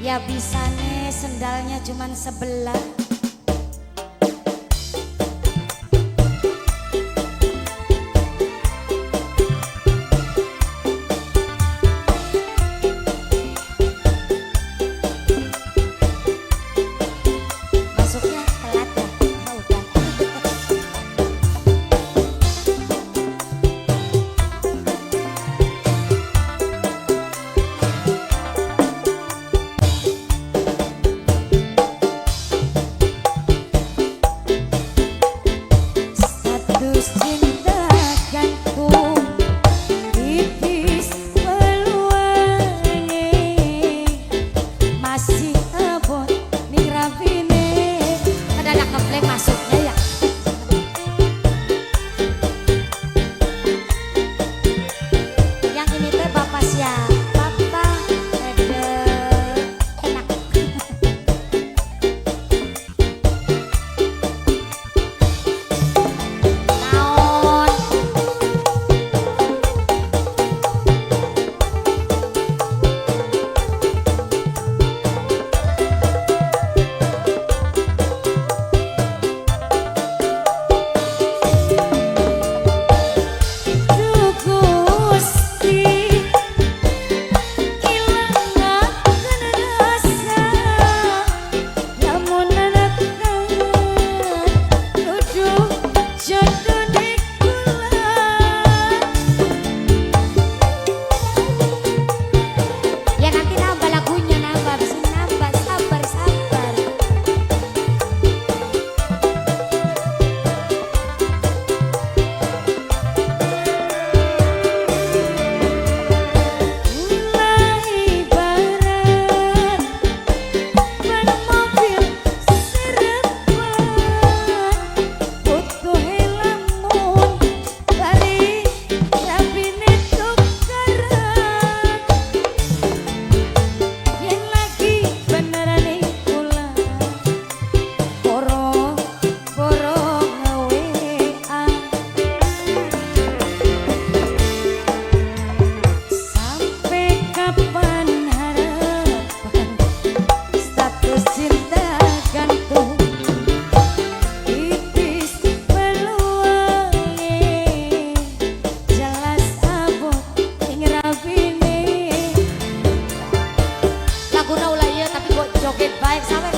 Ya bisa nih sendalnya cuman sebelah. Masuknya telat ya? Oh, udah. Status cinta gantung tipis peluangnya masih abot nih rabine. Ada ngeplay masuknya ya. Yang ini teh bapak siapa Pak? Ede enak. Naon? Duh Gusti, ilangakeun rasa lamun nanakan nuduh jodoh di kula. Ya nanti nambah lagunya, nambah bisa nambah, sabar sabar. Mulai barat ban mobil serepan butuh lamun bari rabine tukaran. Yen lagi beneran kula boro-boro nge-WA. Sampai kapan harapan status cinta gantung tipis peluangnya jelas abot ing rabine. Laguna ulah ieu tapi kok joget baik sampe